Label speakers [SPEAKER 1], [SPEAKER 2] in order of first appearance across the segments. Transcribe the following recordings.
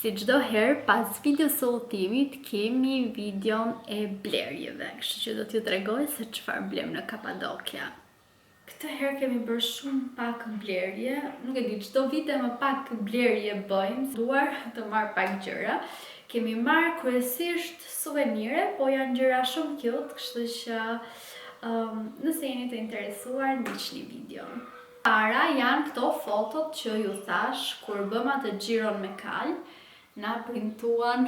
[SPEAKER 1] Si çdo herë pas videos së udhëtimit kemi videon e blerjeve, kështu që do t'ju tregoj se çfarë blem në Kapadokia. Këtë herë kemi bërë shumë pak blerje, nuk e di, çdo vite më pak blerje bëjmë, duar të marr pak gjëra. Kemi marrë kryesisht suvenire, po janë gjëra shumë cute, kështu që nëse jeni të interesuar, ndiqni videon. Para janë këto fotot që ju thash kur bëm atë xhiron me kal, na printuan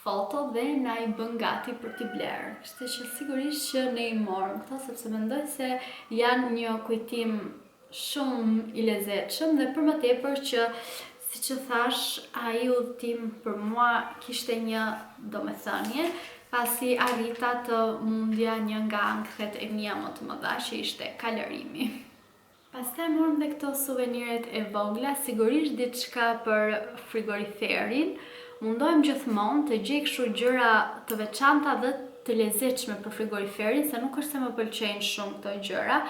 [SPEAKER 1] fotot dhe na i bën gati për t'i blerë. Kështu që sigurisht që ne i morëm këto sepse mendoj se janë një kujtim shumë i lezetshëm dhe për më tepër që siç e thash, ai udhëtim për mua kishte një domethënie, pasi arrita të mundja një nga ankthet e mia më të mëdha që ishte kalorimi. Pastaj morëm dhe këto suveniret e vogla, sigurisht diçka për frigoriferin. Mundojmë gjithmonë të gjej kështu gjëra të veçanta dhe të lezetshme për frigoriferin, se nuk është se më pëlqejnë shumë këto gjëra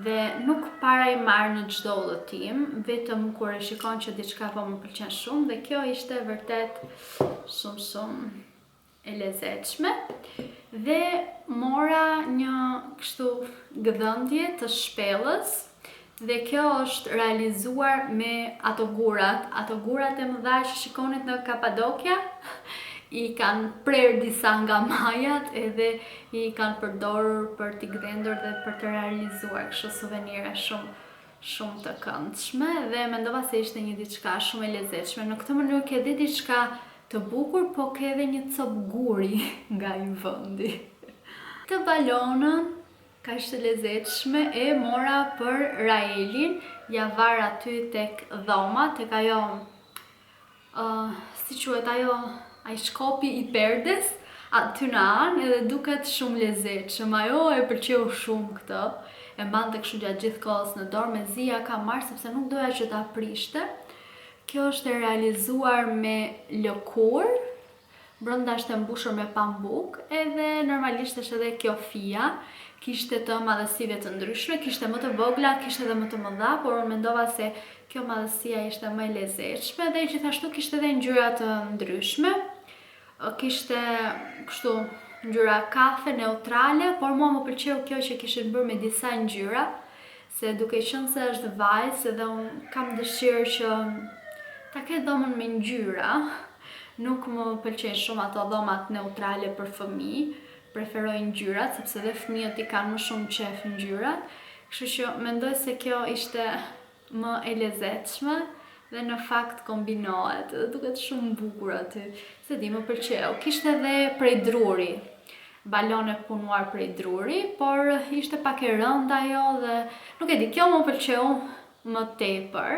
[SPEAKER 1] dhe nuk para i marr në çdo udhëtim, vetëm kur e shikon që diçka po më pëlqen shumë dhe kjo ishte vërtet shumë e lezetshme. Dhe mora një kështu gëdhëndje të shpellës. Dhe kjo është realizuar me ato gurat e mëdha që shikonit në Kapadokia, i kanë prerë disa nga majat edhe i kanë përdorur për t'i gdhendur dhe për të realizuar kështu suvenire shumë të këndshme dhe mendova se ishte një diçka shumë e lezetshme. Në këtë mënyrë ke dhe diçka të bukur, po ke edhe një cop guri nga i vendi. Të balonën ka ishte lezetshme e mora për Raelin, ja var aty tek dhoma, tek ajo, si quhet ajo, ai shkopi i perdes, aty në anë edhe duket shumë lezetshëm, ajo e pëlqeu shumë këtë, e mbante kështu gjatë gjithë kohës në dorë, mezi ja ka marrë sepse nuk doja që ta prishte. Kjo është e realizuar me lëkur, brenda është e mbushur me pambuk, edhe normalisht është edhe kjo fija. Kishte të madhësive të ndryshme, kishte më të vogla, kishte edhe më të mëdha, por unë mendova se kjo madhësia ishte më e lezetshme dhe gjithashtu kishte edhe ngjyra të ndryshme. Kishte kështu ngjyra kafe neutrale, por mua më pëlqeu kjo që kishin bërë me disa ngjyra, se duke qenë se është vajzë edhe unë kam dëshirë që ta ketë dhomën me ngjyra. Nuk më pëlqejnë shumë ato dhomat neutrale për fëmijë. Preferoj ngjyrat, sepse dhe fëmijët i kanë më shumë qef ngjyrat, kështu që mendoj se kjo ishte më e lezetshme dhe në fakt kombinohet, dhe duket shumë bukur aty, se di më pëlqeu. Kishte edhe prej druri, balone punuar prej druri, por ishte pak e rëndë ajo dhe nuk e di, kjo më pëlqeu më tepër.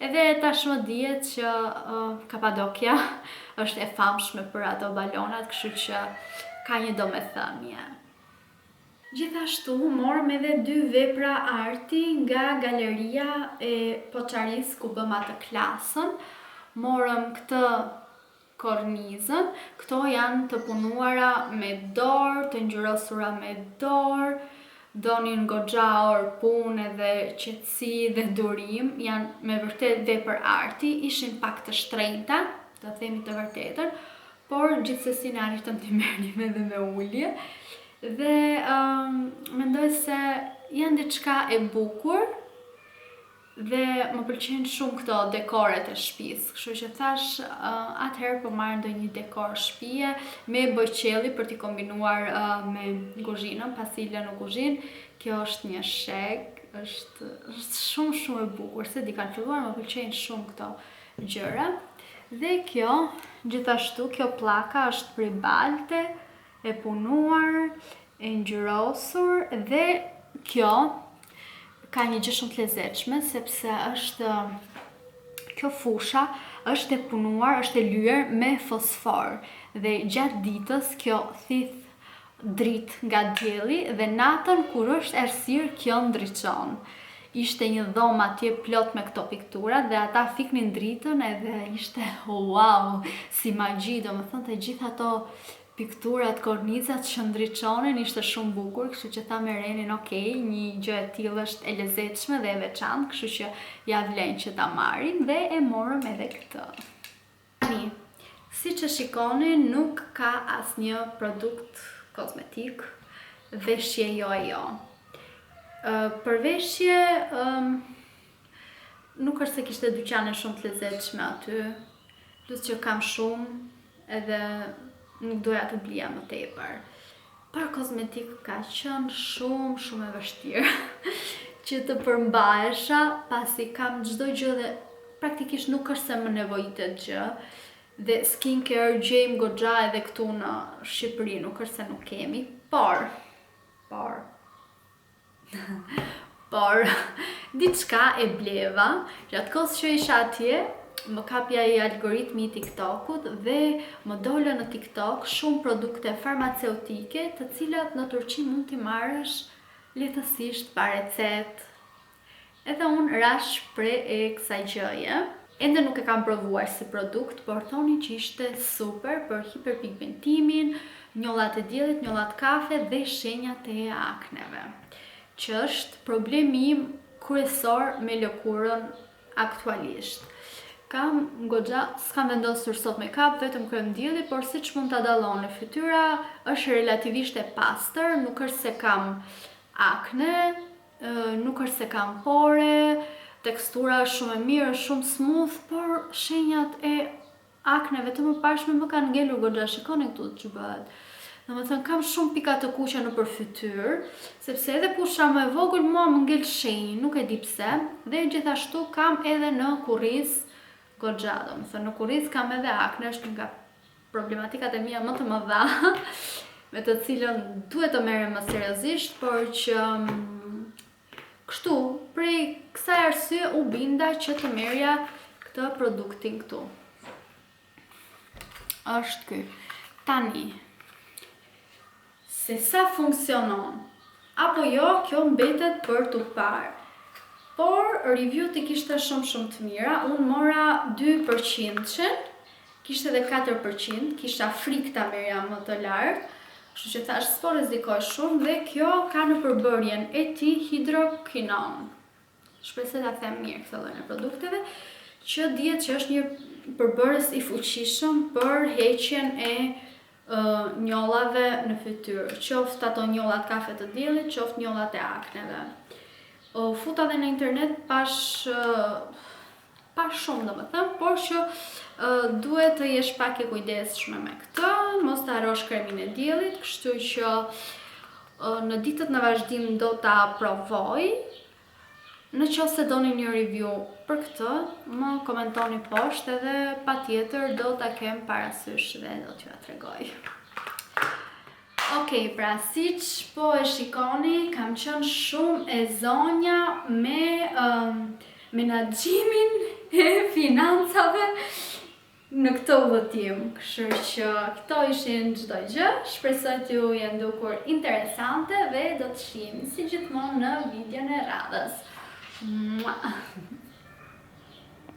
[SPEAKER 1] Edhe tashmë dihet që Kapadokia është e famshme për ato balonat, kështu që ka një domethënie. Gjithashtu morëm edhe 2 vepra arti nga galeria e Poçarisë ku bëm atë klasën. Morëm këtë kornizën, këto janë të punuara me dorë, të ngjyrosura me dorë, donin goxha orë punë dhe qetësi dhe durim, janë me vërtet vepër arti, ishin pak të shtrenjta, të themi të vërtetën, por gjithsesi na arritëm t'i merrnim edhe me ulje dhe mendoj se janë diçka e bukur dhe më pëlqejnë shumë këto dekoret e shtëpisë, kështu që thash atëherë po marr ndonjë dekor shtëpie me bojqelli për t'i kombinuar me kuzhinën, pasi lënë në kuzhinë. Kjo është një sheg, është shumë e bukur, se di kanë filluar më pëlqejnë shumë këto gjëra. Dhe kjo, gjithashtu, kjo pllaka është prej balte, e punuar, e ngjyrosur dhe kjo ka një gjë shumë të lezetshme sepse është kjo fusha është e punuar, është e lyer me fosfor dhe gjatë ditës kjo thith dritë nga dielli dhe natën kur është errësirë kjo ndriçon. Ishte një dhomë atje plot me këto piktura dhe ata fiknin dritën edhe ishte wow, si magji, domethënë të gjitha ato pikturat, kornizat që ndriçonin, ishte shumë bukur, kështu që tha me Renin, okej, një gjë e tillë është e lezetshme dhe e veçantë, kështu që ja vlen që ta marrim dhe e morëm edhe këtë. Si që shikoni, nuk ka asnjë produkt kozmetik, veshje jo e jo. Për veshje, nuk është se kishte dyqane shumë të lezetshme aty, plus që kam shumë edhe nuk doja të blija më tepër. Për kozmetik ka qenë shumë e vështirë që të përmbahesha, pasi kam çdo gjë dhe praktikisht nuk është se më nevojitet gjë. Dhe skincare gjejmë goxha edhe këtu në Shqipëri, nuk është se nuk kemi, por diçka e bleva, gjatë kohës që isha atje, më kapja i algoritmi i TikTokut dhe më dole në TikTok shumë produkte farmaceutike të cilat në Turqi mund t'i marrësh lehtësisht pa recetë. Edhe unë rash pre e kësaj gjëje. Ende nuk e kam provuar si produkt, por thoni që ishte super për hiperpigmentimin, njollat e diellit, njollat kafe dhe shenjat e akneve, që është problemi im kryesor me lëkurën aktualisht. S'kam vendosur sot make-up, vetëm krem dielli, por siç mund ta dalloni, fytyra është relativisht e pastër, nuk është se kam akne, nuk është se kam pore, tekstura është shumë e mirë, shumë smooth, por shenjat e akneve të mëparshme më kanë ngelur goxha. Shikoni këtu që bëhet. Domethënë kam shumë pika të kuqe nëpër fytyrë, sepse edhe pusha më e vogël mua më ngel shenjë, nuk e di pse, dhe gjithashtu kam edhe në kurriz goxha. Domethënë në kurriz kam edhe akne, është nga problematikat e mia më të mëdha, me të cilën duhet të merrem më seriozisht, por që kështu, prej kësaj arsye u binda që të merrja këtë produktin këtu. Është ky. Tani, se sa funksionon, apo jo, kjo mbetet për t'u parë. Por review-t i kishte shumë të mira, unë mora 2%, kishte edhe 4%, kisha frikë ta merja më të lartë, kështu që thash s'po rrezikoj shumë dhe kjo ka në përbërjen etihidrokinon. Shpresoj ta them mirë këtë lloj produkteve, që dihet që është një përbërës i fuqishëm për heqjen e njollave në fytyrë, qoftë ato njollat kafe të diellit, qoftë njollat e akneve. Futa dhe në internet pash shumë domethënë, por që duhet të jesh pak e kujdesshme me këtë, mos të harrosh kremin e diellit, kështu që në ditët në vazhdim do ta provoj. Në qoftë se doni një review për këtë, më komentoni poshtë edhe patjetër do ta kem parasysh dhe do t'ju tregoj. Okej, pra siç po e shikoni, kam qenë shumë e zonja me menaxhimin e financave në këtë udhëtim. Kështu që këto ishin çdo gjë. Shpresoj t'ju jenë dukur interesante dhe do të shihemi si gjithmonë në videon e radhës. Mua.